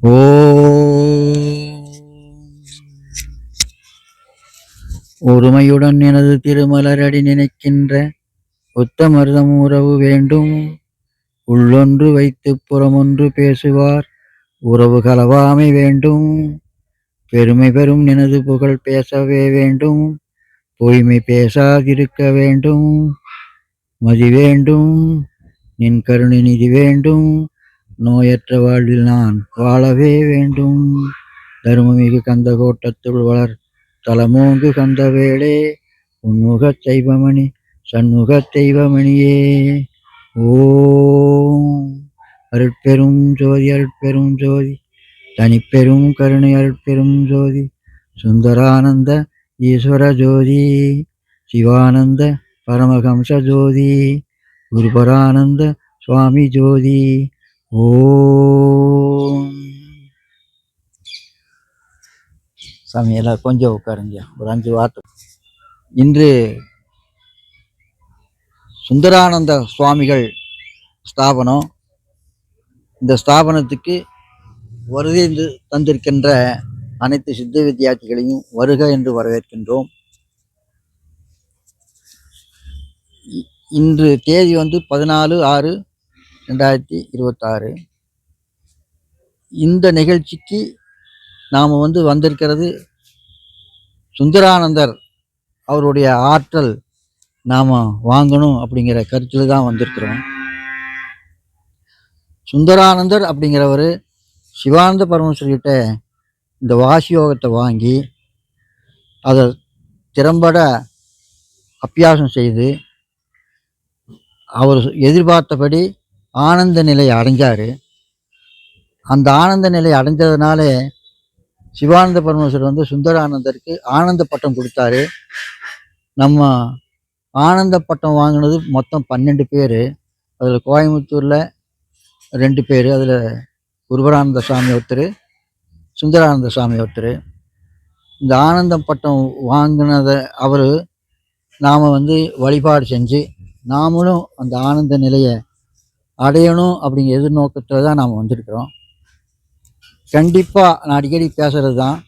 ஓம் ஒருமையுடன் எனது திருமலரடி நினைக்கின்ற உத்தமர்தம் உறவு வேண்டும். உள்ளொன்று வைத்து புறமொன்று பேசுவார் உறவு கலவாமை வேண்டும். பெருமை பெறும் எனது புகழ் பேசவே வேண்டும். பொய்மை பேசாதிருக்க வேண்டும். மதி வேண்டும், நின் கருணை நிதி வேண்டும். நோயற்ற வாழ்வில் நான் வாழவே வேண்டும். தருமமிகு கந்த கோட்டத்துள் வளர் தலமோங்கு கந்தவேளே உன்முகத் தெய்வமணி சண்முகத் தெய்வமணியே. ஓம் அருட்பெரும் ஜோதி அருட்பெரும் ஜோதி தனிப்பெரும் கருணை அருட்பெரும் ஜோதி சுந்தரானந்த ஈஸ்வர ஜோதி சிவானந்த பரமஹம்ச ஜோதி குருபரானந்த சுவாமி ஜோதி. ஓம் சாமி எல்லாம் கொஞ்சம் உட்காருங்க, ஒரு 5 வார்த்தை. இன்று சுந்தரானந்த சுவாமிகள் ஸ்தாபனம். இந்த ஸ்தாபனத்துக்கு வருகை தந்திருக்கின்ற அனைத்து சித்த வித்தியார்த்திகளையும் வருக என்று வரவேற்கின்றோம். இன்று தேதி 14/6/2026. இந்த நிகழ்ச்சிக்கு நாம் வந்திருக்கிறது சுந்தரானந்தர் அவருடைய ஆற்றல் நாம் வாங்கணும் அப்படிங்கிற கருத்தில் தான் வந்திருக்கிறோம். சுந்தரானந்தர் அப்படிங்கிறவர் சிவானந்த பரமேஸ்வர்கிட்ட இந்த வாசியோகத்தை வாங்கி அதை திறம்பட அபியாசம் செய்து அவர் எதிர்பார்த்தபடி ஆனந்த நிலையை அடைஞ்சார். அந்த ஆனந்த நிலை அடைஞ்சதுனால சிவானந்த பரமேஸ்வரர் சுந்தரானந்தருக்கு ஆனந்த பட்டம் கொடுத்தாரு. நம்ம ஆனந்த பட்டம் வாங்கினது மொத்தம் 12 பேர். அதில் கோயம்புத்தூரில் 2 பேர், அதில் குருபரானந்த சாமி ஒருத்தர், சுந்தரானந்த சாமி ஒருத்தர். இந்த ஆனந்த பட்டம் வாங்கினதை அவர் நாம் வழிபாடு செஞ்சு நாமளும் அந்த ஆனந்த நிலையை அடையணும் அப்படிங்கிற எதிர்நோக்கத்தில் தான் நாம் வந்திருக்கிறோம். கண்டிப்பாக நான் அடிக்கடி பேசுகிறது தான்,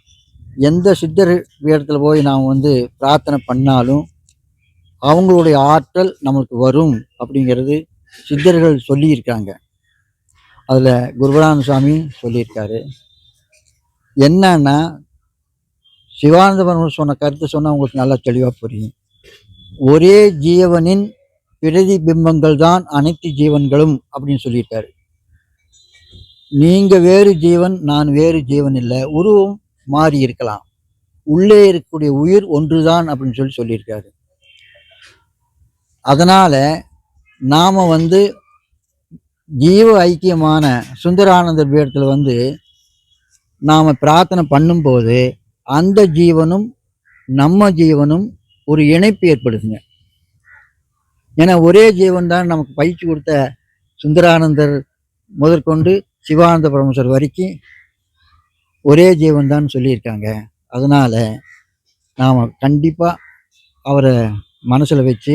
எந்த சித்தர் பீடத்தில் போய் நாம் பிரார்த்தனை பண்ணாலும் அவங்களுடைய ஆற்றல் நம்மளுக்கு வரும் அப்படிங்கிறது சித்தர்கள் சொல்லியிருக்காங்க. அதில் குருபரானந்த சாமி சொல்லியிருக்காரு. என்னன்னா, சிவானந்த பரமேஸ்வரர் சொன்ன கருத்து சொன்னால் உங்களுக்கு நல்லா தெளிவாக புரியும். ஒரே ஜீவனின் பிரதிபிம்பங்கள் தான் அனைத்து ஜீவன்களும் அப்படின்னு சொல்லியிருக்காரு. நீங்கள் வேறு ஜீவன், நான் வேறு ஜீவன் இல்லை, உருவம் மாறி இருக்கலாம், உள்ளே இருக்கக்கூடிய உயிர் ஒன்றுதான் அப்படின்னு சொல்லியிருக்காரு. அதனால் நாம் ஜீவ ஐக்கியமான சுந்தரானந்தர் பீடத்தில் நாம் பிரார்த்தனை பண்ணும்போது அந்த ஜீவனும் நம்ம ஜீவனும் ஒரு இணைப்பு ஏற்படுதுங்க. ஏன்னா ஒரே ஜீவன் தான் நமக்கு பயிற்சி கொடுத்த சுந்தரானந்தர் முதற்கொண்டு சிவானந்த பரமேஸ்வரர் வரைக்கும் ஒரே ஜீவன் தான் சொல்லியிருக்காங்க. அதனால் நாம் கண்டிப்பாக அவரை மனசில் வச்சு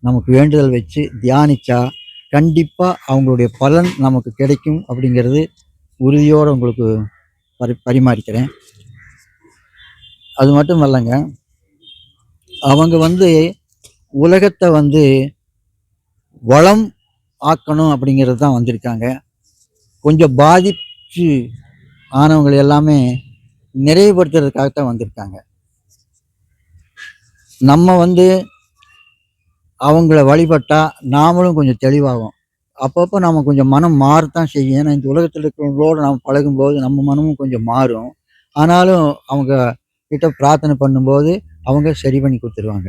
நமக்கு வேண்டுதல் வச்சு தியானித்தா கண்டிப்பாக அவங்களுடைய பலன் நமக்கு கிடைக்கும் அப்படிங்கிறது உறுதியோடு உங்களுக்கு பரிமாறிக்கிறேன். அது மட்டும் இல்லைங்க, அவங்க உலகத்தை வளம் ஆக்கணும் அப்படிங்கிறது தான் வந்திருக்காங்க. கொஞ்சம் பாதிப்பு ஆனவங்களை எல்லாமே நிறைவுபடுத்துறதுக்காகத்தான் வந்திருக்காங்க. நம்ம அவங்கள வழிபட்டால் நாமளும் கொஞ்சம் தெளிவாகும். அப்பப்போ நம்ம கொஞ்சம் மனம் மாறத்தான் செய்யும். ஏன்னா இந்த உலகத்தில் இருக்கிறவங்களோடு நம்ம பழகும்போது நம்ம மனமும் கொஞ்சம் மாறும். ஆனாலும் அவங்க கிட்ட பிரார்த்தனை பண்ணும்போது அவங்க சரி பண்ணி கொடுத்துருவாங்க.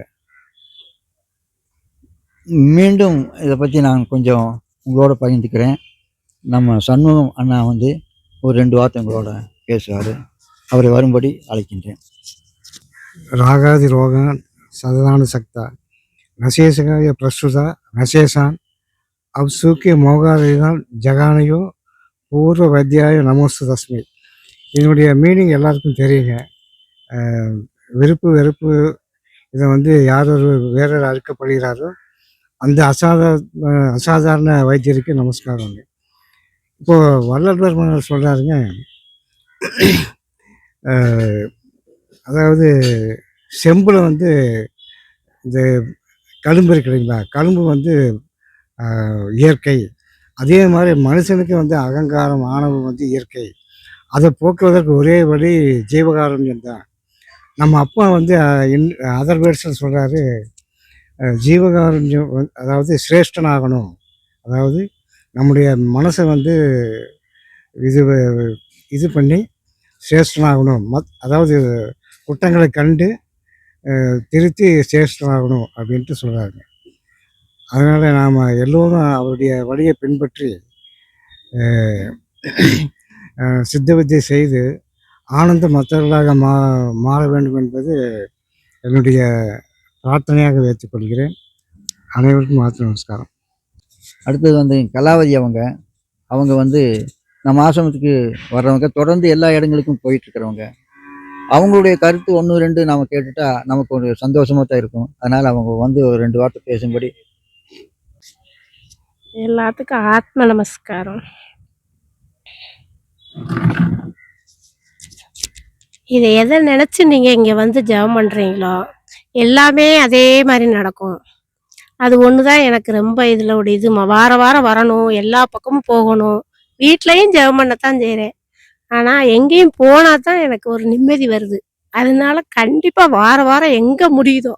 மீண்டும் இதை பற்றி நான் கொஞ்சம் உங்களோட பகிர்ந்துக்கிறேன். நம்ம சண்முகம் அண்ணா ஒரு 2 வார்த்தை உங்களோட பேசுவார். அவரை வரும்படி அழைக்கின்றேன். ராகாதி ரோகன் சததான சக்தா நசேசகாய பிரசுதா நசேசான் அப்சூக்கிய மோகாதிதான் ஜகானையோ பூர்வ வத்தியாய நமோஸ்து தஸ்மி. இதனுடைய மீனிங் எல்லாருக்கும் தெரியுங்க. விருப்பு வெறுப்பு இதை யார் ஒரு வேற அறுக்கப்படுகிறாரோ அந்த அசாதாரண வைத்தியருக்கு நமஸ்காரம். இப்போ வள்ளல் பெருமானார் சொல்கிறாருங்க, அதாவது செம்பில் வந்து இந்த கழும்பு இருக்கு இல்லைங்களா, கழும்பு வந்து இயற்கை. அதே மாதிரி மனுஷனுக்கு வந்து அகங்காரம் ஆணவம் வந்து இயற்கை. அதை போக்குவதற்கு ஒரே வழி ஜீவகாருண்யம் தான். நம்ம அப்பா வந்து அதர் வேர்ட்ஸில் சொல்கிறாரு, ஜீவகாருண்யம் அதாவது சிரேஷ்டனாகணும். அதாவது நம்முடைய மனசை வந்து இது இது பண்ணி சிரேஷ்டனாகணும். அதாவது குற்றங்களை கண்டு திருத்தி சிரேஷ்டனாகணும் அப்படின்ட்டு சொல்கிறாங்க. அதனால் நாம் எல்லோரும் அவருடைய வழியை பின்பற்றி சித்த வித்தை செய்து ஆனந்த மற்றவர்களாக மாற வேண்டும் என்பது என்னுடைய பிரார்த்தனையாக வைத்துக்கொள்கிறேன். அனைவருக்கும் மாத்திர நமஸ்காரம். அடுத்தது வந்து கலாவதி அவங்க வந்து நம்ம ஆசிரமத்துக்கு வர்றவங்க, தொடர்ந்து எல்லா இடங்களுக்கும் போயிட்டுருக்கிறவங்க. அவங்களுடைய கருத்து 1, 2 நாம் கேட்டுட்டா நமக்கு ஒரு சந்தோஷமாக தான் இருக்கும். அதனால் அவங்க வந்து ஒரு 2 வார்த்தை பேசும்படி. எல்லாத்துக்கும் ஆத்ம நமஸ்காரம். இதை எதை நினச்சி நீங்கள் இங்கே வந்து ஜெபம் பண்ணுறீங்களோ எல்லாமே அதே மாதிரி நடக்கும். அது ஒன்று தான் எனக்கு ரொம்ப இதில் ஒரு இது. வாரம் வாரம் வரணும், எல்லா பக்கமும் போகணும். வீட்லேயும் ஜெபம் பண்ணத்தான் செய்கிறேன். ஆனால் எங்கேயும் போனால் தான் எனக்கு ஒரு நிம்மதி வருது. அதனால கண்டிப்பாக வாரம் வாரம் எங்கே முடியுதோ,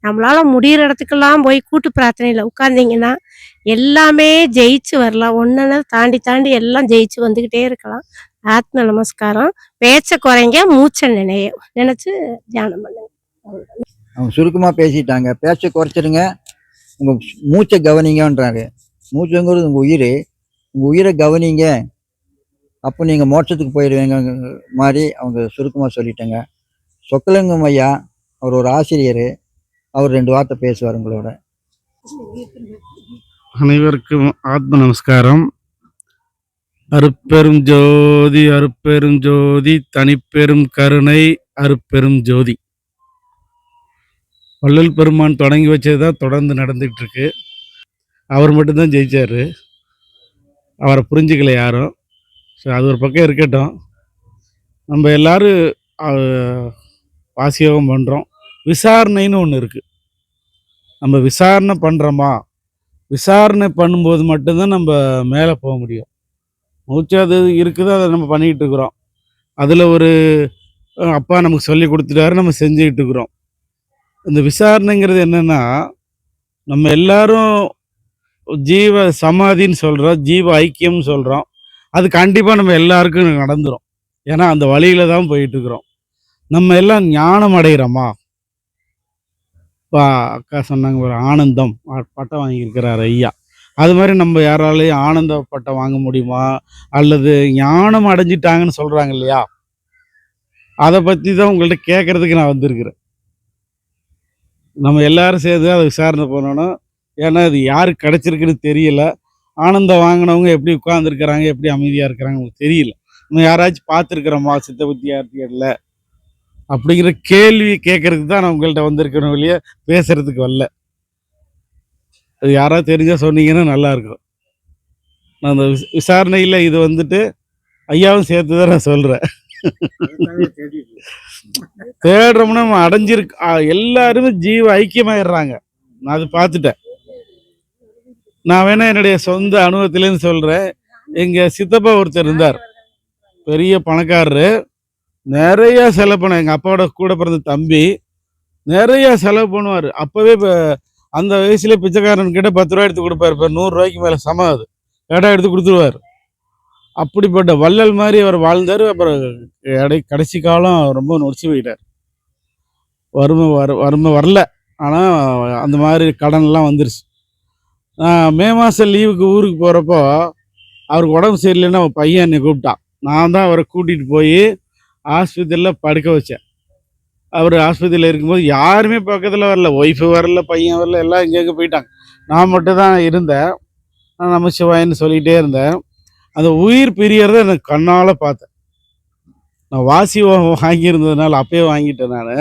நம்மளால் முடிகிற இடத்துக்கெல்லாம் போய் கூட்டு பிரார்த்தனையில் உட்காந்திங்கன்னா எல்லாமே ஜெயிச்சு வரலாம். ஒன்று தாண்டி தாண்டி எல்லாம் ஜெயிச்சு வந்துக்கிட்டே இருக்கலாம். ஆத்ம நமஸ்காரம். பேச்சை குறைங்க, மூச்சை நினச்சி தியானம் பண்ணுங்க. அவங்க சுருக்கமாக பேசிட்டாங்க. பேச்சை குறைச்சிடுங்க, உங்கள் மூச்சை கவனிங்கன்றாரு. மூச்சுங்கிறது உங்கள் உயிர், உங்கள் உயிரை கவனிங்க, அப்போ நீங்கள் மோட்சத்துக்கு போயிடுவீங்க மாதிரி அவங்க சுருக்கமாக சொல்லிட்டாங்க. சொக்கலிங்கம் ஐயா அவர் ஒரு ஆசிரியர், அவர் 2 வார்த்தை பேசுவார் உங்களோட. அனைவருக்கும் ஆத்ம நமஸ்காரம். அருட்பெரும் ஜோதி அருட்பெரும் ஜோதி தனிப்பெரும் கருணை அருட்பெரும் ஜோதி. வள்ளல் பெருமான் தொடங்கி வச்சது தான் தொடர்ந்து நடந்துகிட்டு இருக்கு. அவர் மட்டும்தான் ஜெயிச்சாரு, அவரை புரிஞ்சுக்கல யாரும். ஸோ அது ஒரு பக்கம் இருக்கட்டும். நம்ம எல்லாரும் வாசியோகம் பண்ணுறோம். விசாரணைன்னு ஒன்று இருக்குது. நம்ம விசாரணை பண்ணுறோமா, விசாரணை பண்ணும்போது மட்டும்தான் நம்ம மேலே போக முடியும். மூச்சு அது இருக்குது, அதை நம்ம பண்ணிக்கிட்டு இருக்கிறோம். அதில் ஒரு அப்பா நமக்கு சொல்லி கொடுத்துட்டாரு, நம்ம செஞ்சுக்கிட்டு இருக்கிறோம். இந்த விசாரணைங்கிறது என்னென்னா, நம்ம எல்லாரும் ஜீவ சமாதின்னு சொல்கிறோம், ஜீவ ஐக்கியம்னு சொல்கிறோம். அது கண்டிப்பாக நம்ம எல்லாருக்கும் நடந்துடும். ஏன்னா அந்த வழியில் தான் போயிட்டுருக்குறோம். நம்ம எல்லாம் ஞானம் அடைகிறோமா? இப்போ அக்கா சொன்னாங்க ஒரு ஆனந்தம் பட்டம் வாங்கியிருக்கிறார் ஐயா. அது மாதிரி நம்ம யாராலையும் ஆனந்த பட்டம் வாங்க முடியுமா? அல்லது ஞானம் அடைஞ்சிட்டாங்கன்னு சொல்கிறாங்க இல்லையா, அதை பற்றி தான் உங்கள்கிட்ட கேட்குறதுக்கு நான் வந்திருக்கிறேன். நம்ம எல்லாரும் சேர்ந்து அதை விசாரணை பண்ணணும். ஏன்னா அது யாருக்கு கிடச்சிருக்குன்னு தெரியல. ஆனந்தம் வாங்கினவங்க எப்படி உட்கார்ந்துருக்கிறாங்க, எப்படி அமைதியாக இருக்கிறாங்க உங்களுக்கு தெரியல. நம்ம யாராச்சும் பார்த்துருக்குறோமா சித்த புத்தியார்த்தியரில் அப்படிங்கிற கேள்வி கேட்கறதுக்கு தான் நான் உங்கள்கிட்ட வந்திருக்கணும், இல்லையா பேசுறதுக்கு வரல. அது யாராவது தெரிஞ்சால் சொன்னீங்கன்னா நல்லாயிருக்கும். நான் அந்த விசாரணையில் இது வந்துட்டு ஐயாவும் சேர்த்து தான் நான் சொல்கிறேன். தேடுறோம்னா நம்ம அடைஞ்சிருக்கு. எல்லாருமே ஜீவ ஐக்கியமாயிடுறாங்க. நான் அது பார்த்துட்டேன். நான் வேணா என்னுடைய சொந்த அனுபவத்திலேருந்து சொல்கிறேன். எங்கள் சித்தப்பா ஒருத்தர் இருந்தார், பெரிய பணக்காரரு. நிறைய செலவு பண்ண, எங்கள் அப்பாவோட கூட பிறந்த தம்பி நிறைய செலவு பண்ணுவார். அப்போவே இப்போ அந்த வயசுல பிச்சைக்காரன் கிட்ட 10 ரூபா எடுத்து கொடுப்பாரு. இப்போ 100 ரூபாய்க்கு மேலே சம அது கேட்டால் எடுத்து கொடுத்துருவார். அப்படிப்பட்ட வள்ளல் மாதிரி அவர் வாழ்ந்தார். அப்புறம் கடைசி காலம் ரொம்ப நொடிச்சு போயிட்டார். வறுமை வரல, ஆனால் அந்த மாதிரி கடன்லாம் வந்துருச்சு. மே மாதம் லீவுக்கு ஊருக்கு போகிறப்போ அவருக்கு உடம்பு சரியில்லைன்னா அவன் பையன் என்னை கூப்பிட்டான். நான் தான் அவரை கூட்டிகிட்டு போய் ஆஸ்பத்திரியில் படுக்க வச்சேன். அவர் ஆஸ்பத்திரியில் இருக்கும்போது யாருமே பக்கத்தில் வரல, ஒய்ஃபு வரல, பையன் வரல, எல்லாம் இங்கே போயிட்டாங்க. நான் மட்டும் தான் இருந்தேன். நான் நமச்சிவாயன்னு சொல்லிகிட்டே இருந்தேன். அந்த உயிர் பிரியறத எனக்கு கண்ணால் பார்த்தேன். நான் வாசி வாங்கியிருந்ததுனால அப்பயே வாங்கிட்டேன் நான்.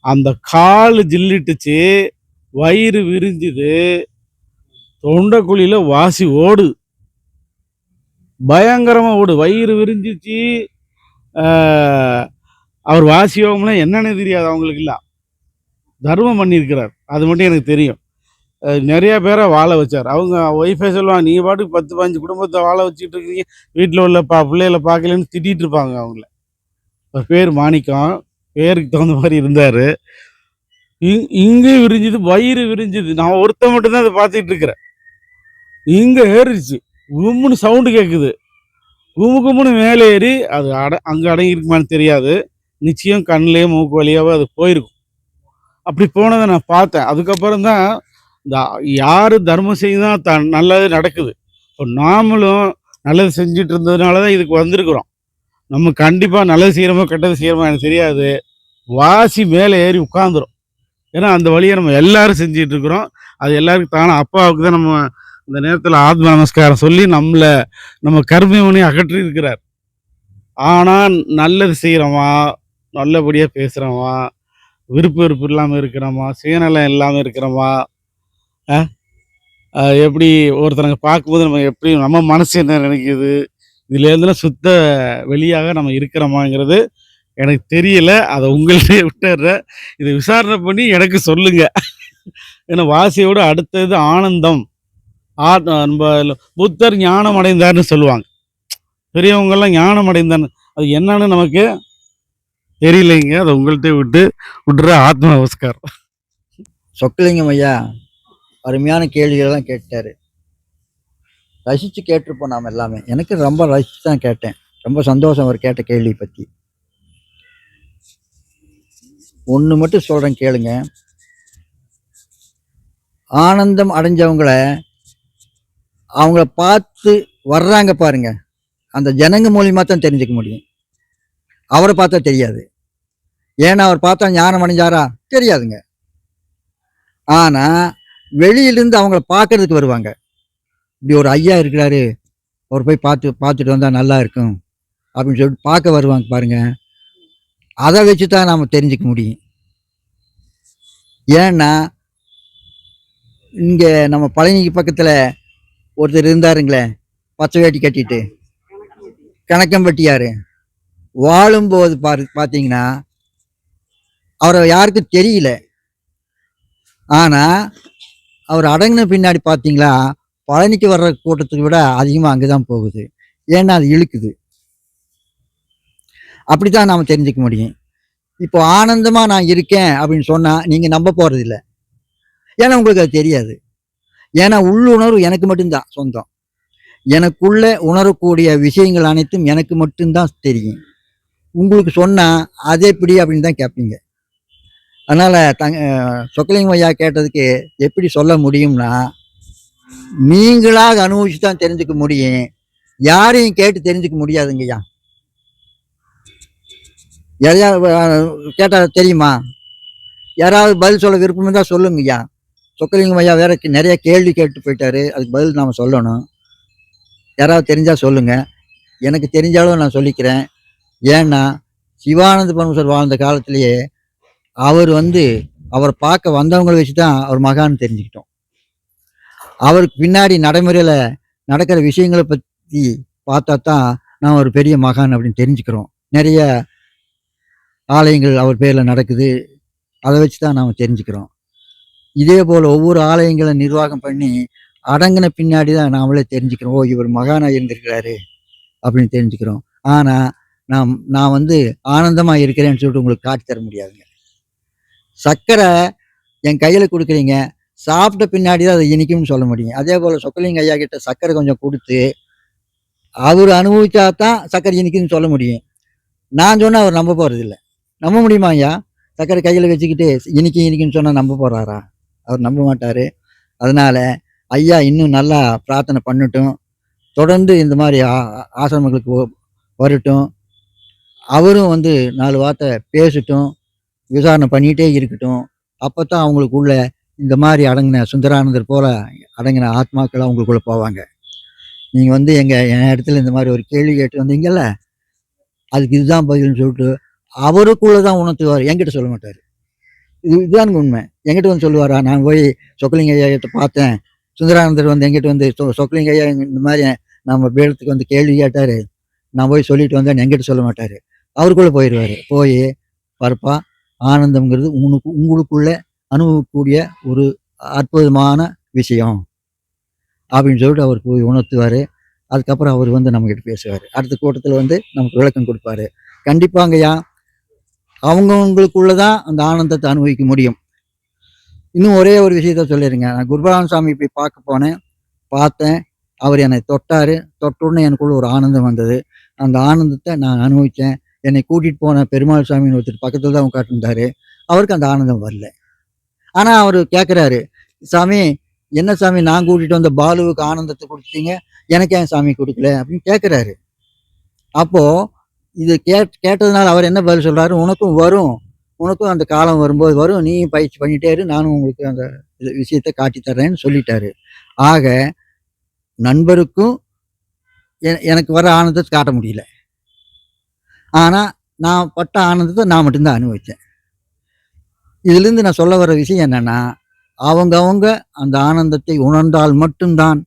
அந்த கால் ஜில்லிட்டுச்சு, வயிறு விரிஞ்சுது, தொண்டைக்குழியில் வாசி ஓடுது. பயங்கரமா ஓடு, வயிறு விரிஞ்சிச்சு. ஆஹ் அவர் வாசியோகம்னா என்னன்னு தெரியாது அவங்களுக்குலாம். தர்மம் பண்ணியிருக்கிறார், அது மட்டும் எனக்கு தெரியும். நிறைய பேரை வாழ வச்சார். அவங்க ஒய்ஃபே சொல்லுவாங்க, நீங்க பாட்டுக்கு 10 15 குடும்பத்தை வாழ வச்சுட்டு இருக்கீங்க, வீட்டில் உள்ள பிள்ளைகளை பார்க்கலன்னு திட்டிட்டு இருப்பாங்க அவங்கள. அவர் பேர் மாணிக்கம், பேருக்கு தகுந்த மாதிரி இருந்தார். இங்கே விரிஞ்சுது, வயிறு விரிஞ்சுது. நான் ஒருத்தன் மட்டும்தான் அதை பார்த்துட்டு இருக்கிறேன். இங்கே ஏறிடுச்சு, கும்முன்னு சவுண்டு கேட்குது. கும்முன்னு மேலே ஏறி அது அங்கே அடங்கியிருக்குமான்னு தெரியாது. நிச்சயம் கண்ணிலேயே மூக்கு வழியாவோ அது போயிருக்கும். அப்படி போனதை நான் பார்த்தேன். அதுக்கப்புறம் தான் இந்த யார் தர்மம் செய்தான் நல்லது நடக்குது. இப்போ நாமளும் நல்லது செஞ்சுட்டு இருந்ததுனால தான் இதுக்கு வந்திருக்கிறோம். நம்ம கண்டிப்பாக நல்லது செய்கிறோமோ கெட்டது செய்கிறோமோ எனக்கு தெரியாது, வாசி மேலே ஏறி உட்காந்துரும். ஏன்னா அந்த வழியை நம்ம எல்லாரும் செஞ்சிட்டு இருக்கிறோம். அது எல்லாருக்கும் தானே அப்பாவுக்கு தான் நம்ம இந்த நேரத்தில் ஆத்ம நமஸ்காரம் சொல்லி நம்ம கர்மவினை அகற்றி இருக்கிறார். ஆனால் நல்லது செய்கிறோமா, நல்லபடியாக பேசுகிறோமா, விருப்பு வெறுப்பு இல்லாமல் இருக்கிறோமா, சுயநலம் இல்லாமல் இருக்கிறோமா, எப்படி ஒருத்தரங்க பார்க்கும்போது நம்ம எப்படி நம்ம மனசு என்ன நினைக்குது, இதுலேருந்துலாம் சுத்த வெளியாக நம்ம இருக்கிறோமாங்கிறது எனக்கு தெரியல. அதை உங்கள்கிட்ட விட்டுறேன். இதை விசாரணை பண்ணி எனக்கு சொல்லுங்க. ஏன்னா வாசியோட அடுத்தது ஆனந்தம். நம்ம புத்தர் ஞானம் அடைந்தார்னு சொல்லுவாங்க, பெரியவங்கெல்லாம் ஞானம் அடைந்தார்னு. அது என்னன்னு நமக்கு தெரியலைங்க. அதை உங்கள்கிட்ட விட்டுற ஆத்ம நமஸ்காரம். சொக்கலிங்கம் ஐயா அருமையான கேள்விகள்லாம் கேட்டார். ரசித்து கேட்டிருப்போம் நாம் எல்லாமே. எனக்கு ரொம்ப ரசித்து தான் கேட்டேன். ரொம்ப சந்தோஷம் அவர் கேட்ட கேள்வி பற்றி. ஒன்று மட்டும் சொல்கிறேன் கேளுங்க. ஆனந்தம் அவங்கள பார்த்து வர்றாங்க பாருங்க, அந்த ஜனங்க மூலியமாக தான் தெரிஞ்சுக்க முடியும். அவரை பார்த்தா தெரியாது. ஏன்னா அவர் பார்த்தா ஞானம் அடைஞ்சாரா தெரியாதுங்க. ஆனால் வெளியிலிருந்து அவங்கள பார்க்கறதுக்கு வருவாங்க. இப்படி ஒரு ஐயா இருக்கிறாரு, அவர் போய் பார்த்துட்டு வந்தால் நல்லா இருக்கும் அப்படின்னு சொல்லிட்டு பார்க்க வருவாங்க பாருங்க. அதை வச்சு தான் நாம் தெரிஞ்சுக்க முடியும். ஏன்னா இங்கே நம்ம பழனிக்கு பக்கத்தில் ஒருத்தர் இருந்தாருங்களே, பச்சை வேட்டி கட்டிட்டு, கணக்கம்பட்டியார். வாழும்போது பார்த்தீங்கன்னா அவரை யாருக்கும் தெரியல. ஆனால் அவர் அடங்கின பின்னாடி பார்த்தீங்களா, பழனிக்கு வர்ற கூட்டத்துக்கு விட அதிகமாக அங்கே தான் போகுது. ஏன்னா அது இழுக்குது. அப்படி தான் நாம் தெரிஞ்சுக்க முடியும். இப்போ ஆனந்தமாக நான் இருக்கேன் அப்படின்னு சொன்னால் நீங்கள் நம்ப போகிறதில்ல. ஏன்னா உங்களுக்கு அது தெரியாது. ஏன்னா உள்ளுணர்வு எனக்கு மட்டும்தான் சொந்தம். எனக்குள்ள உணரக்கூடிய விஷயங்கள் அனைத்தும் எனக்கு மட்டும்தான் தெரியும். உங்களுக்கு சொன்னால் அது எப்படி அப்படின்னு தான் கேட்பீங்க. அதனால் சொக்கலிங்கம் ஐயா கேட்டதுக்கு எப்படி சொல்ல முடியும்னா, நீங்களாக அனுபவிச்சு தான் தெரிஞ்சுக்க முடியும். யாரையும் கேட்டு தெரிஞ்சுக்க முடியாதுங்கய்யா. யாரையாவது கேட்டால் தெரியுமா? யாராவது பதில் சொல்ல விருப்பம் இருந்தால் சொல்லுங்கய்யா. சொக்கலிங்கம் ஐயா வேற நிறைய கேள்வி கேட்டு போயிட்டாரு, அதுக்கு பதில் நாம் சொல்லணும். யாராவது தெரிஞ்சால் சொல்லுங்கள். எனக்கு தெரிஞ்சாலும் நான் சொல்லிக்கிறேன். ஏன்னா சிவானந்த பரமேஸ்வர் வாழ்ந்த காலத்திலேயே அவரை பார்க்க வந்தவங்களை வச்சு தான் அவர் மகான்னு தெரிஞ்சுக்கிட்டோம். அவருக்கு பின்னாடி நடைமுறையில் நடக்கிற விஷயங்களை பற்றி பார்த்தா தான் நான் ஒரு பெரிய மகான் அப்படின்னு தெரிஞ்சுக்கிறோம். நிறைய ஆலயங்கள் அவர் பேரில் நடக்குது, அதை வச்சு தான் நாம் தெரிஞ்சுக்கிறோம். இதே போல் ஒவ்வொரு ஆலயங்களை நிர்வாகம் பண்ணி அடங்கின பின்னாடி தான் நாமளே தெரிஞ்சுக்கிறோம், ஓ இவர் மகானாக இருந்திருக்கிறாரு அப்படின்னு தெரிஞ்சுக்கிறோம். ஆனால் நான் ஆனந்தமாக இருக்கிறேன்னு சொல்லிட்டு உங்களுக்கு காட்டி தர முடியாதுங்க. சர்க்கரை என் கையில் கொடுக்குறீங்க, சாப்பிட்ட பின்னாடி தான் அதை இனிக்கும்னு சொல்ல முடியும். அதே போல் சொக்கலிங்க ஐயா கிட்ட சர்க்கரை கொஞ்சம் கொடுத்து அவர் அனுபவிச்சா தான் சர்க்கரை இனிக்குன்னு சொல்ல முடியும். நான் சொன்னால் அவர் நம்ப போகிறதில்ல. நம்ப முடியுமா ஐயா? சர்க்கரை கையில் வச்சுக்கிட்டு இனிக்குன்னு சொன்னால் நம்ப போகிறாரா? அவர் நம்ப மாட்டார். அதனால் ஐயா இன்னும் நல்லா பிரார்த்தனை பண்ணட்டும், தொடர்ந்து இந்த மாதிரி ஆசிரமங்களுக்கு வரட்டும், அவரும் 4 வார்த்தை பேசட்டும், விசாரணை பண்ணிகிட்டே இருக்கட்டும். அப்போ தான் அவங்களுக்குள்ள இந்த மாதிரி அடங்கின சுந்தரானந்தர் போல் அடங்கின ஆத்மாக்கள் அவங்களுக்குள்ளே போவாங்க. நீங்கள் என் இடத்துல இந்த மாதிரி ஒரு கேள்வி கேட்டு வந்தீங்கல்ல, அதுக்கு இதுதான் பதில்னு சொல்லிட்டு அவருக்குள்ளே தான் உணர்த்துவார், என்கிட்ட சொல்ல மாட்டார். இதுதான் உண்மை. என்கிட்ட சொல்லுவாரா, நான் போய் சொக்கலிங்க ஐயா கிட்ட பார்த்தேன், சுந்தரானந்தர் என்கிட்ட சொக்கலிங்க ஐயா இந்த மாதிரி நம்ம பீடத்துக்கு வந்து கேள்வி கேட்டார், நான் போய் சொல்லிட்டு வந்தேன் என்கிட்ட சொல்ல மாட்டார். அவருக்குள்ளே போயிடுவார். போய் பருப்பா ஆனந்தம்ங்கிறது உங்களுக்குள்ள அனுபவக்கூடிய ஒரு அற்புதமான விஷயம் அப்படின்னு சொல்லிட்டு அவர் போய் உணர்த்துவார். அதுக்கப்புறம் அவர் வந்து நம்மக்கிட்ட பேசுவார். அடுத்த கூட்டத்தில் வந்து நமக்கு விளக்கம் கொடுப்பாரு. கண்டிப்பாங்கய்யா, அவங்கவுங்களுக்குள்ள தான் அந்த ஆனந்தத்தை அனுபவிக்க முடியும். இன்னும் ஒரே ஒரு விஷயத்த சொல்லிடுங்க. நான் குருபரன் சாமி போய் பார்க்க போனேன், பார்த்தேன். அவர் என்னை தொட்டார். தொட்டோடனே எனக்குள்ள ஒரு ஆனந்தம் வந்தது. அந்த ஆனந்தத்தை நான் அனுபவித்தேன். என்னை கூட்டிகிட்டு போன பெருமாள் சாமின்னு ஒருத்தர் பக்கத்தில் தான் உட்காந்துருந்தாரு. அவருக்கு அந்த ஆனந்தம் வரல. ஆனால் அவர் கேட்குறாரு, சாமி என்ன சாமி, நான் கூட்டிகிட்டு வந்த பாலுவுக்கு ஆனந்தத்தை கொடுத்தீங்க, எனக்கு ஏன் சாமி கொடுக்கல அப்படின்னு கேட்குறாரு. அப்போது இது கேட்டதுனால அவர் என்ன பதில் சொல்கிறாரு, உனக்கும் வரும், உனக்கும் அந்த காலம் வரும்போது வரும், நீயும் பயிற்சி பண்ணிட்டே இரு, நானும் உங்களுக்கு அந்த விஷயத்தை காட்டி தர்றேன்னு சொல்லிட்டாரு. ஆக நண்பருக்கும் எனக்கு வர ஆனந்தத்தை காட்ட முடியல. ஆனால் நான் பட்ட ஆனந்தத்தை நான் மட்டும்தான் அனுபவித்தேன். இதுலேருந்து நான் சொல்ல வர விஷயம் என்னென்னா, அவங்கவுங்க அந்த ஆனந்தத்தை உணர்ந்தால் மட்டும்தான்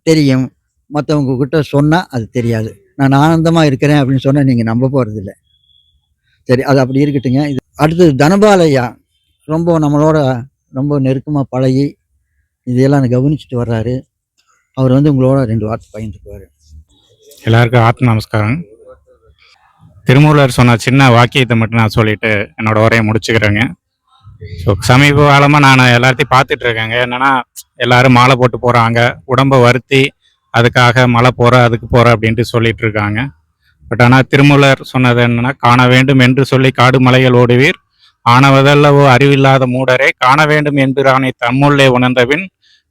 தெரியும். மற்றவங்க கிட்ட சொன்னால் அது தெரியாது. நான் ஆனந்தமாக இருக்கிறேன் அப்படின்னு சொன்னால் நீங்கள் நம்ப போகிறதில்ல. சரி, அது அப்படி இருக்கட்டுங்க. இது அடுத்தது தனபாலையா நம்மளோட ரொம்ப நெருக்கமாக பழகி இதையெல்லாம் கவனிச்சுட்டு வர்றாரு. அவர் வந்து உங்களோட 2 வார்த்தை பகிர்ந்துக்குவார். எல்லாருக்கும் ஆத்ம நமஸ்காரம். திருமூலர் சொன்ன சின்ன வாக்கியத்தை மட்டும் நான் சொல்லிட்டு என்னோட உரையை முடிச்சுக்கிறேங்க. ஸோ சமீப காலமாக நான் எல்லாத்தையும் பார்த்துட்டு இருக்கேங்க. என்னென்னா எல்லாரும் மாலை போட்டு போகிறாங்க, உடம்பை வருத்தி அதுக்காக மலை போகிற அதுக்கு போகிற அப்படின்ட்டு சொல்லிட்டு இருக்காங்க. பட் ஆனால் திருமூலர் சொன்னது என்னென்னா, காண வேண்டும் என்று சொல்லி காடு மலைகள் ஓடுவீர், ஆனவதல்லவோ அறிவில்லாத மூடரே, காண வேண்டும் என்கிறானை தம்முள்ளே உணர்ந்தபின்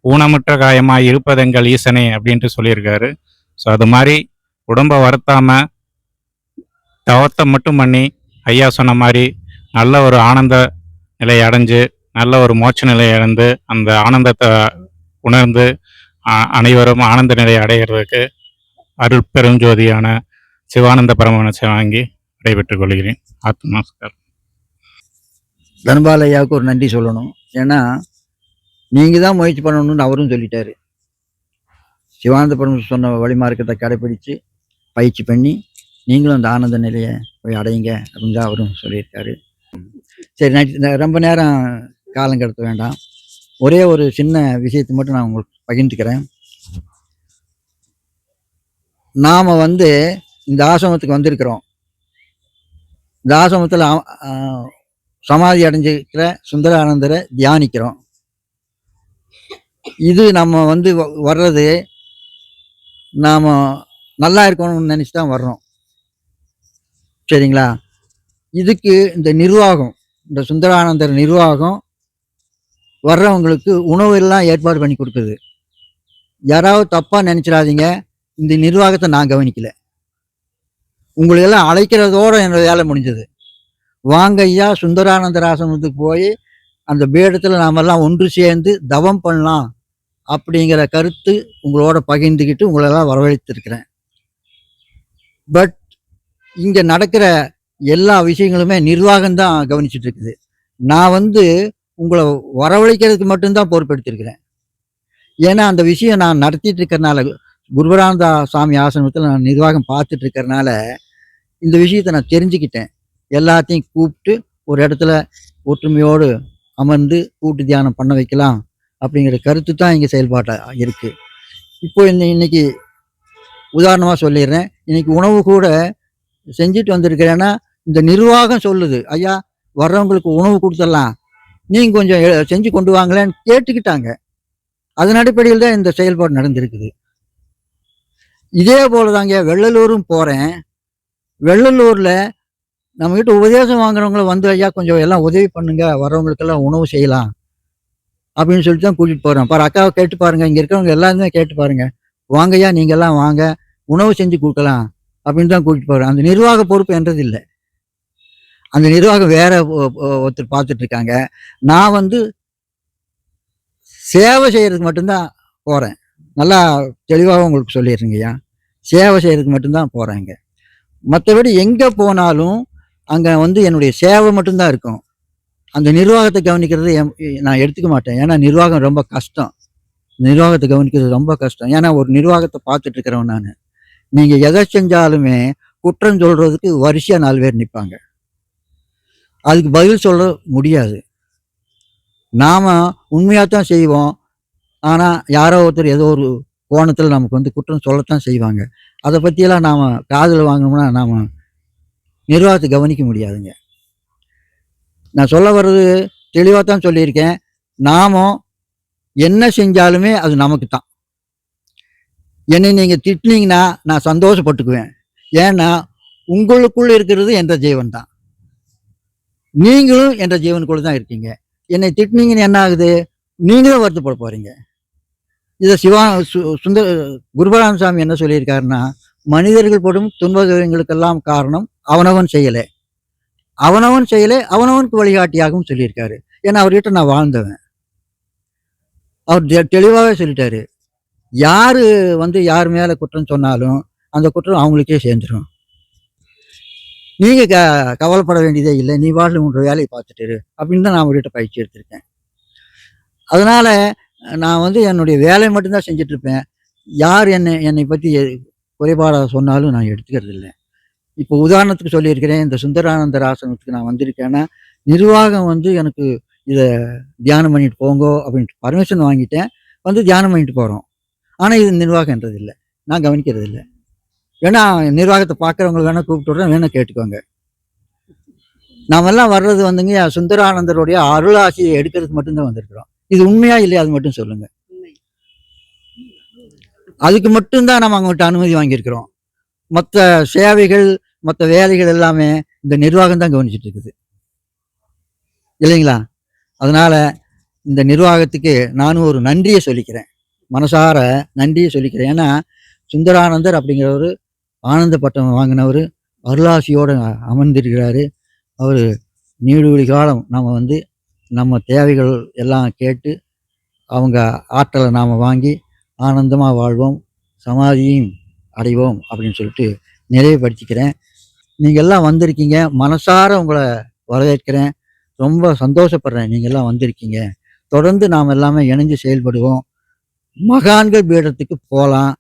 ஊனமுற்ற காயமாய் இருப்பதெங்கள் ஈசனே அப்படின்ட்டு சொல்லியிருக்காரு. ஸோ அது மாதிரி உடம்பை வருத்தாமல் தவத்தை மட்டும் பண்ணி ஐயா சொன்ன மாதிரி நல்ல ஒரு ஆனந்த நிலை அடைஞ்சு, நல்ல ஒரு மோட்ச நிலை அடைந்து, அந்த ஆனந்தத்தை உணர்ந்து அனைவரும் ஆனந்த நிலையை அடைகிறதுக்கு அருள் பெருஞ்சோதியான சிவானந்த பரமஹம்சரை வாங்கி விடைபெற்றுக் கொள்கிறேன். ஆத்ம நமஸ்காரம். தனபாலையாவுக்கு ஒரு நன்றி சொல்லணும். ஏன்னா நீங்கள் தான் முயற்சி பண்ணணும்னு அவரும் சொல்லிட்டாரு. சிவானந்த பரமஹம்சர் சொன்ன வழிமார்க்கத்தை கடைப்பிடித்து பயிற்சி பண்ணி நீங்களும் அந்த ஆனந்த நிலையை போய் அடையுங்க அப்படின்னு தான் அவரும் சொல்லியிருக்காரு. சரி, ரொம்ப நேரம் காலம் கடத்த வேண்டாம். ஒரே ஒரு சின்ன விஷயத்தை மட்டும் நான் உங்களுக்கு பகிர்ந்துக்கிறேன். நாம் வந்து இந்த ஆசிரமத்துக்கு வந்திருக்கிறோம். இந்த ஆசிரமத்தில் சமாதி அடைஞ்சிருக்கிற சுந்தரானந்தரை தியானிக்கிறோம். இது நம்ம வந்து வர்றது நாம் நல்லா இருக்கணும்னு நினச்சி தான் வர்றோம். சரிங்களா? இதுக்கு இந்த நிர்வாகம், இந்த சுந்தரானந்தர் நிர்வாகம் வர்றவங்களுக்கு உணவு எல்லாம் ஏற்பாடு பண்ணி கொடுக்குது. யாராவது தப்பாக நினச்சிடாதீங்க, இந்த நிர்வாகத்தை நான் கவனிக்கல. உங்களையெல்லாம் அழைக்கிறதோடு என்னோட வேலை முடிஞ்சது. வாங்க ஐயா, சுந்தரானந்தர் ஆசிரமத்துக்கு போய் அந்த பீடத்தில் நாமெல்லாம் ஒன்று சேர்ந்து தவம் பண்ணலாம் அப்படிங்கிற கருத்து உங்களோட பகிர்ந்துக்கிட்டு உங்களெல்லாம் வரவழைத்திருக்கிறேன். பட் இங்கே நடக்கிற எல்லா விஷயங்களுமே நிர்வாகம்தான் கவனிச்சுட்டு இருக்குது. நான் வந்து உங்களை வரவழைக்கிறதுக்கு மட்டும்தான் பொறுப்பெடுத்திருக்கிறேன். ஏன்னா அந்த விஷயம் நான் நடத்திட்டு இருக்கிறனால, குருபரானந்தா சாமி ஆசிரமத்தில் நான் நிர்வாகம் பார்த்துட்டு இருக்கிறனால இந்த விஷயத்தை நான் தெரிஞ்சுக்கிட்டேன். எல்லாத்தையும் கூப்பிட்டு ஒரு இடத்துல ஒற்றுமையோடு அமர்ந்து கூட்டு தியானம் பண்ண வைக்கலாம் அப்படிங்கிற கருத்து தான் இங்கே செயல்பாட்டாக இருக்குது. இப்போ இன்னைக்கு உதாரணமாக சொல்லிடுறேன். இன்னைக்கு உணவு கூட செஞ்சுட்டு வந்திருக்கிறேன்னா இந்த நிர்வாகம் சொல்லுது, ஐயா வர்றவங்களுக்கு உணவு கொடுத்துடலாம், நீங்கள் கொஞ்சம் செஞ்சு கொண்டு வாங்களேன்னு கேட்டுக்கிட்டாங்க. அதன் அடிப்படையில் தான் இந்த செயல்பாடு நடந்திருக்குது. இதே போல தாங்க வெள்ளலூரும் போகிறேன். வெள்ளலூரில் நம்மகிட்ட உபதேசம் வாங்குறவங்களும் வந்து, ஐயா கொஞ்சம் எல்லாம் உதவி பண்ணுங்க, வர்றவங்களுக்கெல்லாம் உணவு செய்யலாம் அப்படின்னு சொல்லிட்டு தான் கூட்டிகிட்டு போகிறேன். பாரு, அக்காவை கேட்டு பாருங்கள், இங்கே இருக்கிறவங்க எல்லாருமே கேட்டு பாருங்கள், வாங்கய்யா நீங்கள்லாம் வாங்க, உணவு செஞ்சு கொடுக்கலாம் அப்படின்னு தான் கூட்டிகிட்டு போகிறேன். அந்த நிர்வாக பொறுப்பு என்றது இல்லை. அந்த நிர்வாகம் வேற ஒருத்தர் பார்த்துட்டு இருக்காங்க. நான் வந்து சேவை செய்கிறதுக்கு மட்டும்தான் போகிறேன். நல்லா தெளிவாக உங்களுக்கு சொல்லிடுறேங்கய்யா, சேவை செய்கிறதுக்கு மட்டும்தான் போகிறேங்க. மற்றபடி எங்கே போனாலும் அங்கே வந்து என்னுடைய சேவை மட்டும்தான் இருக்கும். அந்த நிர்வாகத்தை கவனிக்கிறது நான் எடுத்துக்க மாட்டேன். ஏன்னா நிர்வாகம் ரொம்ப கஷ்டம். நிர்வாகத்தை கவனிக்கிறது ரொம்ப கஷ்டம். ஏன்னா ஒரு நிர்வாகத்தை பார்த்துட்டு இருக்கிறவன் நான். நீங்கள் எதை செஞ்சாலுமே குற்றம் சொல்கிறதுக்கு வரிசையாக 4 பேர் நிற்பாங்க. அதுக்கு பதில் சொல்ல முடியாது. நாம் உண்மையாக தான் செய்வோம். ஆனால் யாரோ ஒருத்தர் ஏதோ ஒரு கோணத்தில் நமக்கு வந்து குற்றம் சொல்லத்தான் செய்வாங்க. அதை பற்றியெல்லாம் நாம் காதில் வாங்கணும்னா நாம் நிர்வாகத்தை கவனிக்க முடியாதுங்க. நான் சொல்ல வர்றது தெளிவாக தான் சொல்லியிருக்கேன். நாம் என்ன செஞ்சாலுமே அது நமக்கு தான். என்னை நீங்கள் திட்டினீங்கன்னா நான் சந்தோஷப்பட்டுக்குவேன். ஏன்னா உங்களுக்குள்ள இருக்கிறது என்ற ஜீவன் தான். நீங்களும் என்ற ஜீவனுக்குள்ள தான் இருக்கீங்க. என்னை திட்டினீங்கன்னு என்ன ஆகுது? நீங்களும் வருத்தப்பட போறீங்க. இதை சுந்தர குருபராம சாமி என்ன சொல்லியிருக்காருன்னா, மனிதர்கள் படும் துன்பங்களுக்கெல்லாம் காரணம் அவனவன் செயலே. அவனவன் செயலே அவனவனுக்கு வழிகாட்டியாகவும் சொல்லியிருக்காரு. ஏன்னா அவர்கிட்ட நான் வாழ்ந்தவன். அவர் தெளிவாகவே சொல்லிட்டாரு. யாரு வந்து யார் மேல குற்றம் சொன்னாலும் அந்த குற்றம் அவங்களுக்கே சேர்ந்துடும். நீங்க கவலைப்பட வேண்டியதே இல்லை. நீ வாழ்க்கை உன்ற வேலையை பார்த்துட்டு இரு அப்படின்னு தான் நான் அவர்கிட்ட பயிற்சி எடுத்திருக்கேன். அதனால நான் வந்து என்னுடைய வேலையை மட்டும்தான் செஞ்சுட்டு இருப்பேன். யார் என்னை பற்றி குறைபாடாக சொன்னாலும் நான் எடுத்துக்கிறது இல்லை. இப்போ உதாரணத்துக்கு சொல்லியிருக்கிறேன், இந்த சுந்தரானந்தர் ஆசிரமத்துக்கு நான் வந்திருக்கேன்னா, நிர்வாகம் வந்து எனக்கு இதை தியானம் பண்ணிட்டு போங்கோ அப்படின்ட்டு பர்மிஷன் வாங்கிட்டேன். வந்து தியானம் பண்ணிட்டு போகிறோம். ஆனால் இது நிர்வாகன்றது இல்லை, நான் கவனிக்கிறது இல்லை. ஏன்னா நிர்வாகத்தை பார்க்குறவங்களுக்கு வேணால் கூப்பிட்டு விட்றேன், வேணால் கேட்டுக்கோங்க. நாமெல்லாம் வர்றது வந்துங்க சுந்தரானந்தருடைய அருளாசியை எடுக்கிறதுக்கு மட்டும்தான் வந்திருக்கிறோம். இது உண்மையா இல்லையா அது மட்டும் சொல்லுங்க. அதுக்கு மட்டும்தான் நம்ம அவங்கள்ட்ட அனுமதி வாங்கியிருக்கிறோம். மற்ற சேவைகள் மற்ற வேலைகள் எல்லாமே இந்த நிர்வாகம் தான் கவனிச்சுட்டு இருக்குது இல்லைங்களா? அதனால இந்த நிர்வாகத்துக்கு நானும் ஒரு நன்றியை சொல்லிக்கிறேன், மனசார நன்றியை சொல்லிக்கிறேன். ஏன்னா சுந்தரானந்தர் அப்படிங்கிறவர் ஆனந்த பட்டம் வாங்கினவர், அருளாசியோடு அமர்ந்திருக்கிறாரு. அவர் நீடுவழி காலம் நம்ம வந்து நம்ம தேவைகள் எல்லாம் கேட்டு அவங்க ஆற்றலை நாம் வாங்கி ஆனந்தமாக வாழ்வோம், சமாதியும் அடைவோம் அப்படின்னு சொல்லிட்டு நிறைவுபடுத்திக்கிறேன். நீங்கள் எல்லாம் வந்திருக்கீங்க, மனசார உங்களை வரவேற்கிறேன். ரொம்ப சந்தோஷப்படுறேன் நீங்கள் எல்லாம் வந்திருக்கீங்க. தொடர்ந்து நாம் எல்லாமே இணைஞ்சு செயல்படுவோம். மகான்கள் பீடத்துக்கு போகலாம்.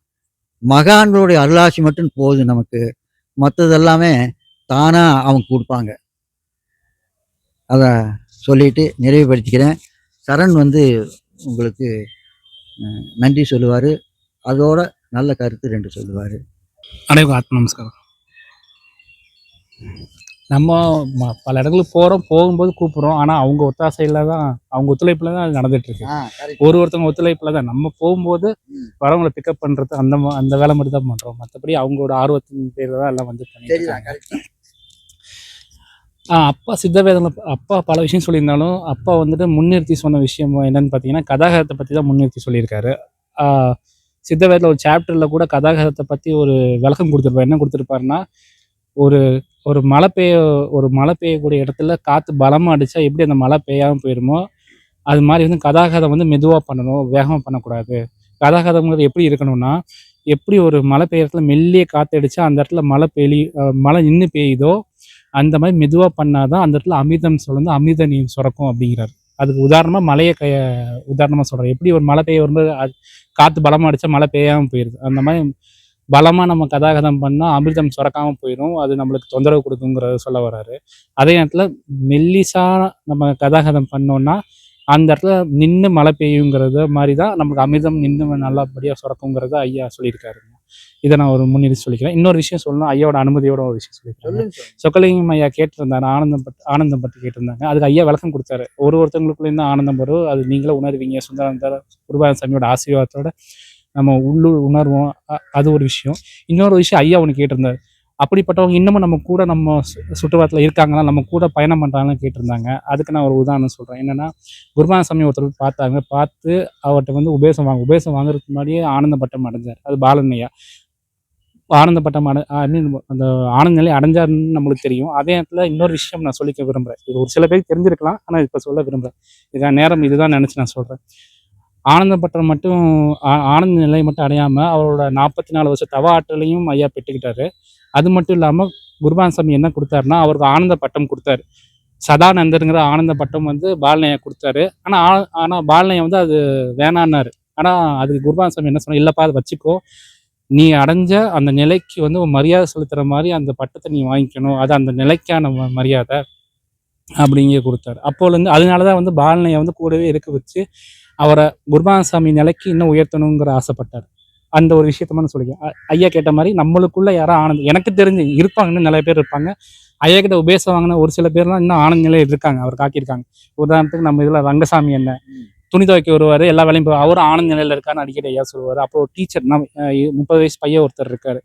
மகான்களுடைய அருளாசி மட்டும் போதும் நமக்கு. மற்றதெல்லாமே தானாக அவங்க கொடுப்பாங்க. அதை சொல்லிட்டு நிறைவுபடுத்திக்கிறேன். சரண் வந்து உங்களுக்கு நன்றி சொல்லுவார். அதோட நல்ல கருத்து 2 சொல்லுவார். அனைவருக்கும் ஆத்ம நமஸ்காரம். நம்ம பல இடங்களுக்கு போகும்போது கூப்பிட்றோம். ஆனால் அவங்க ஒத்தாசையில் தான், அவங்க ஒத்துழைப்பில் தான் அது நடந்துகிட்ருக்கு. ஒருத்தவங்க ஒத்துழைப்பில் தான் நம்ம போகும்போது வரவங்களை பிக்கப் பண்ணுறது அந்த வேலை மட்டும் தான் பண்ணுறோம். மற்றபடி அவங்களோட ஆர்வத்தின் பேரில் தான் எல்லாம் வந்து பண்ணிட்டு. அப்பா சித்தவேதங்களை அப்பா பல விஷயம் சொல்லியிருந்தாலும் அப்பா வந்துட்டு முன்னிறுத்தி சொன்ன விஷயம் என்னன்னு பார்த்தீங்கன்னா, கதாகரத்தை பற்றி தான் முன்னிறுத்தி சொல்லியிருக்காரு. சித்தவேதத்தில் ஒரு சாப்டரில் கூட கதாகரத்தை பற்றி ஒரு விளக்கம் கொடுத்துருப்பார். என்ன கொடுத்துருப்பாருன்னா, ஒரு ஒரு மழை பெய்யக்கூடிய இடத்துல காற்று பலமாக அடித்தா எப்படி அந்த மழை பெய்யாமல் போயிடுமோ, அது மாதிரி வந்து கதாகதம் வந்து மெதுவாக பண்ணணும், வேகமாக பண்ணக்கூடாது. கதாகதம்ங்கிறது எப்படி இருக்கணும்னா, எப்படி ஒரு மழை பெய்ய இடத்துல மெல்லிய காற்று அடித்தா அந்த இடத்துல மழை நின்று பெய்யுதோ அந்த மாதிரி மெதுவாக பண்ணாதான் அந்த இடத்துல அமிர்தம் சொல்லுறது, அமிர்த நீர் சுரக்கும் அப்படிங்கிறார். அதுக்கு உதாரணமாக மழையை உதாரணமாக சொல்கிறார். எப்படி ஒரு மழை பெய்ய வரும்போது காற்று பலமாக அடித்தா மழை பெய்யாமல் போயிடுது, அந்த மாதிரி பலமாக நம்ம கதாகதம் பண்ணால் அமிர்தம் சுரக்காமல் போயிடும், அது நம்மளுக்கு தொந்தரவு கொடுக்குங்கிறத சொல்ல வர்றாரு. அதே நேரத்தில் மெல்லிசாக நம்ம கதாகதம் பண்ணோன்னா அந்த இடத்துல நின்று மழை பெய்யுங்கிறது மாதிரி தான் நமக்கு அமிர்தம் நின்று நல்லபடியாக சுரக்குங்கிறத ஐயா சொல்லியிருக்காருங்க. இதை நான் ஒரு முன்னிறுத்தி சொல்லிக்கிறேன். இன்னொரு விஷயம் சொல்லணும், ஐயாவோட அனுமதியோட ஒரு விஷயம் சொல்லிக்கிறேன். சொக்கலிங்கம் ஐயா கேட்டிருந்தாரு, ஆனந்தம் பற்றி கேட்டிருந்தாங்க. அதுக்கு ஐயா விளக்கம் கொடுத்தாரு. ஒருத்தவங்களுக்குள்ளேருந்து ஆனந்தம் வரும், அது நீங்களே உணர்வீங்க. சுந்தரானந்தர் குருபாத சாமியோட ஆசீர்வாதத்தோட நம்ம உள்ளூர் உணர்வோம். அது ஒரு விஷயம். இன்னொரு விஷயம் ஐயா ஒன்று கேட்டிருந்தாரு, அப்படிப்பட்டவங்க இன்னமும் நம்ம கூட நம்ம சுற்றுவாரத்தில் இருக்காங்களா, நம்ம கூட பயணம் பண்ணுறாங்கன்னு கேட்டிருந்தாங்க. அதுக்கு நான் ஒரு உதாரணம் சொல்கிறேன். என்னென்னா, குருபாத சாமி ஒருத்தர் பார்த்து அவர்கிட்ட வந்து உபதேசம் வாங்குறதுக்கு முன்னாடியே ஆனந்த பட்டம் அடைஞ்சார். அது பாலனையா ஆனந்த பட்டம் அந்த ஆனந்த நிலை அடைஞ்சாருன்னு நம்மளுக்கு தெரியும். அதே நேரத்தில் இன்னொரு விஷயம் நான் சொல்லிக்க விரும்புகிறேன். இது ஒரு சில பேருக்கு தெரிஞ்சிருக்கலாம், ஆனால் இப்போ சொல்ல விரும்புகிறேன். இதுதான் நேரம், இதுதான் நினச்சி நான் சொல்கிறேன். ஆனந்த பட்டம் மட்டும் ஆனந்த நிலை மட்டும் அடையாமல் அவரோட 44 வருஷ தவ ஆற்றலையும் ஐயா பெற்றுக்கிட்டாரு. அது மட்டும் இல்லாமல் குருபாத சாமி என்ன கொடுத்தாருன்னா, அவருக்கு ஆனந்த பட்டம் கொடுத்தாரு. சதானந்தருங்கிற ஆனந்த பட்டம் வந்து பாலனையா கொடுத்தாரு. ஆனால் பாலனையா வந்து அது வேணான்னாரு. ஆனால் அதுக்கு குருபான சாமி என்ன சொன்னா, இல்லைப்பா அதை வச்சுக்கோ, நீ அடைஞ்ச அந்த நிலைக்கு வந்து ஒரு மரியாதை செலுத்துகிற மாதிரி அந்த பட்டத்தை நீ வாங்கிக்கணும், அது அந்த நிலைக்கான மரியாதை அப்படிங்க கொடுத்தாரு. அப்போலேருந்து அதனால தான் வந்து பாலனையை வந்து கூடவே இருக்க வச்சு அவரை குருபான சாமி நிலைக்கு இன்னும் உயர்த்தணுங்கிற ஆசைப்பட்டார். அந்த ஒரு விஷயத்த மட்டும் சொல்லிக்க. ஐயா கேட்ட மாதிரி நம்மளுக்குள்ள யாரோ ஆனந்தம் எனக்கு தெரிஞ்சு இருப்பாங்க, இன்னும் நிறைய பேர் இருப்பாங்க. ஐயா கிட்ட உபேசம் வாங்கின ஒரு சில பேர்லாம் இன்னும் ஆனந்த நிலையில் இருக்காங்க, அவர் காட்டியிருக்காங்க. உதாரணத்துக்கு நம்ம இதில் ரங்கசாமி என்ன துணி துவைக்க வருவார், எல்லா வேலையும் அவரும் ஆனந்த நிலையில் இருக்காருன்னு அடிக்கடி ஐயா சொல்லுவார். அப்புறம் ஒரு டீச்சர் நம்ம 30 வயசு பையன் ஒருத்தர் இருக்காரு,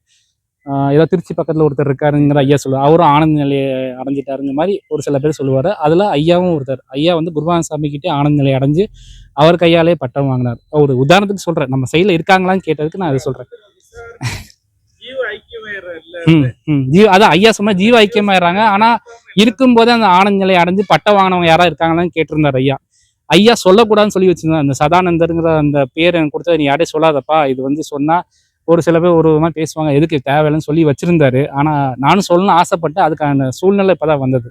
ஏதோ திருச்சி பக்கத்தில் ஒருத்தர் இருக்காருங்கிற ஐயா சொல்லுவார், அவரும் ஆனந்த நிலையை அடைஞ்சிட்டாருங்க மாதிரி ஒரு சில பேர் சொல்லுவார். அதில் ஐயாவும் ஒருத்தர். ஐயா வந்து குருபான சாமிக்கிட்டே ஆனந்த நிலையை அடைஞ்சு அவர் கையாலே பட்டம் வாங்கினார். ஒரு உதாரணத்துக்கு சொல்கிறேன், நம்ம சைடில் இருக்காங்களான்னு கேட்டதுக்கு நான் அதை சொல்கிறேன். அதான் ஐயா சொன்னா ஜீவ ஐக்கியமாயிடுறாங்க. ஆனால் இருக்கும்போதே அந்த ஆனந்த நிலையை அடைஞ்சு பட்டம் வாங்கினவங்க யாராவது இருக்காங்களான்னு கேட்டிருந்தார் ஐயா. ஐயா சொல்லக்கூடாதுன்னு சொல்லி வச்சிருந்தேன். அந்த சதானந்தருங்கிற அந்த பேர் எனக்கு கொடுத்தா நீ யாரே சொல்லாதப்பா, இது வந்து சொன்னால் ஒரு சில பேர் ஒரு மாதிரி பேசுவாங்க, எதுக்கு தேவையில்லைன்னு சொல்லி வச்சிருந்தாரு. ஆனால் நானும் சொல்லணும்னு ஆசைப்பட்டு அதுக்கான சூழ்நிலை இப்போ தான் வந்தது,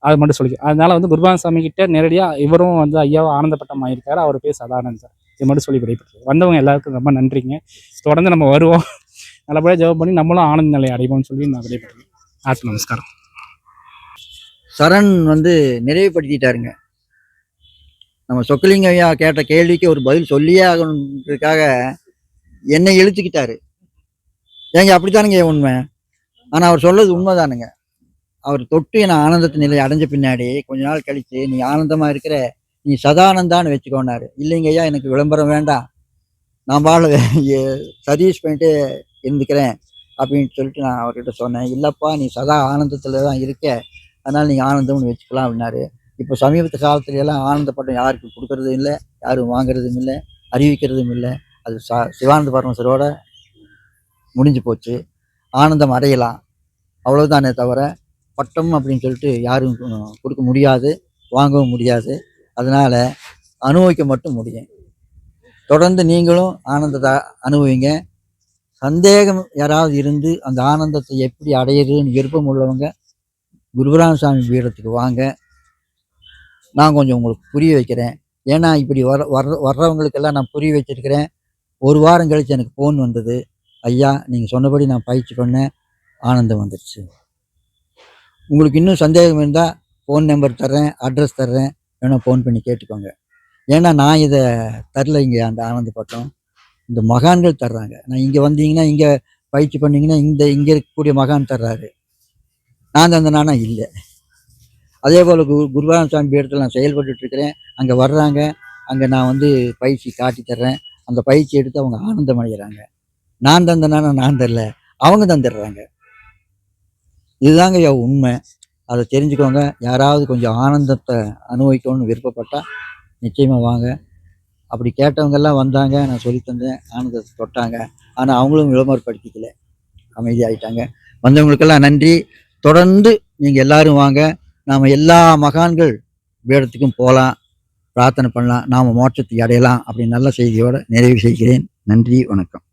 அது மட்டும் சொல்லி. அதனால வந்து குருபான சாமி கிட்ட நேரடியாக இவரும் வந்து ஐயாவும் ஆனந்தப்பட்டம் ஆகியிருக்காரு, அவர் பேர் சதானந்தர். இது மட்டும் சொல்லி விடைபெற்று வந்தவங்க எல்லாருக்கும் ரொம்ப நன்றிங்க. தொடர்ந்து நம்ம வருவோம், நல்லபடியாக ஜெபம் பண்ணி நம்மளும் ஆனந்த நிலையை அடைவோம்னு சொல்லி நான் விடைபெற்றேன். ஆத்ம நமஸ்காரம். சரண் வந்து நிறைவுபடுத்திட்டாருங்க. நம்ம சொக்கலிங்க ஐயா கேட்ட கேள்விக்கு ஒரு பதில் சொல்லியே ஆகணுன்றதுக்காக என்னை இழுத்துக்கிட்டாரு. ஏங்க அப்படித்தானுங்க உண்மை. ஆனால் அவர் சொல்றது உண்மைதானுங்க. அவர் தொட்டு என்னை ஆனந்தத்து நிலையை அடைஞ்ச பின்னாடி கொஞ்ச நாள் கழித்து நீ ஆனந்தமாக இருக்கிற, நீ சதானந்தான்னு வச்சுக்கோனாரு. இல்லைங்க ஐயா, எனக்கு விளம்பரம் வேண்டாம், நான் சர்வீஸ் பண்ணிட்டு இருந்துக்கிறேன் அப்படின்னு சொல்லிட்டு நான் அவர்கிட்ட சொன்னேன். இல்லைப்பா, நீ சதா ஆனந்தத்தில் தான் இருக்க, அதனால் நீங்கள் ஆனந்தம்னு வச்சுக்கலாம் அப்படின்னாரு. இப்போ சமீபத்து காலத்துல எல்லாம் ஆனந்த பட்டம் யாருக்கு கொடுக்கறதும் இல்லை, யாரும் வாங்குறதும் இல்லை, அறிவிக்கிறதும் இல்லை. அது சிவானந்த பரமேஸ்வரோட முடிஞ்சு போச்சு. ஆனந்தம் அடையலாம், அவ்வளவுதானே தவிர பட்டம் அப்படின்னு சொல்லிட்டு யாரும் கொடுக்க முடியாது, வாங்கவும் முடியாது. அதனால அனுபவிக்க மட்டும் முடியும். தொடர்ந்து நீங்களும் ஆனந்தத்தை அனுபவிங்க. சந்தேகம் யாராவது இருந்து அந்த ஆனந்தத்தை எப்படி அடையிறதுன்னு விருப்பம் உள்ளவங்க குருபராம சாமி பீடத்துக்கு வாங்க, நான் கொஞ்சம் உங்களுக்கு புரிய வைக்கிறேன். ஏன்னா இப்படி வர்றவங்களுக்கெல்லாம் நான் புரிய வச்சிருக்கிறேன். ஒரு வாரம் கழிச்சு எனக்கு ஃபோன் வந்தது, ஐயா நீங்கள் சொன்னபடி நான் பயிற்சி பண்ணேன், ஆனந்தம் வந்துடுச்சு. உங்களுக்கு இன்னும் சந்தேகம் இருந்தால் ஃபோன் நம்பர் தர்றேன், அட்ரஸ் தர்றேன், வேணால் ஃபோன் பண்ணி கேட்டுக்கோங்க. ஏன்னா நான் இதை தரல, இங்கே அந்த ஆனந்த பட்டம் இந்த மகான்கள் தர்றாங்க. நான் இங்கே வந்தீங்கன்னா, இங்கே பயிற்சி பண்ணிங்கன்னா இங்கே இருக்கக்கூடிய மகான் தர்றாரு, நான் தந்தனானா இல்லை. அதே போல் குருபராம சாமி பீடத்தில் நான் செயல்பட்டுருக்கிறேன். அங்கே வர்றாங்க, அங்கே நான் வந்து பயிற்சி காட்டி தர்றேன். அந்த பயிற்சி எடுத்து அவங்க ஆனந்தம் அடைகிறாங்க. நான் தந்தனானா நான் தரல, அவங்க தந்துடுறாங்க. இதுதாங்க உண்மை. அதை தெரிஞ்சுக்கோங்க. யாராவது கொஞ்சம் ஆனந்தத்தை அனுபவிக்கணும்னு விருப்பப்பட்டால் நிச்சயமாக வாங்க. அப்படி கேட்டவங்கெல்லாம் வந்தாங்க, நான் சொல்லி தந்தேன், ஆனந்தத்தை தொட்டாங்க. ஆனால் அவங்களும் விளம்பரப்படுத்திக்கல, அமைதியாகிட்டாங்க. வந்தவங்களுக்கெல்லாம் நன்றி. தொடர்ந்து நீங்கள் எல்லாரும் வாங்க. நாம் எல்லா மகான்கள் வேடத்துக்கும் போகலாம், பிரார்த்தனை பண்ணலாம், நாம் மோட்சத்தை அடையலாம் அப்படின்னு நல்ல செய்தியோடு நிறைவு செய்கிறேன். நன்றி, வணக்கம்.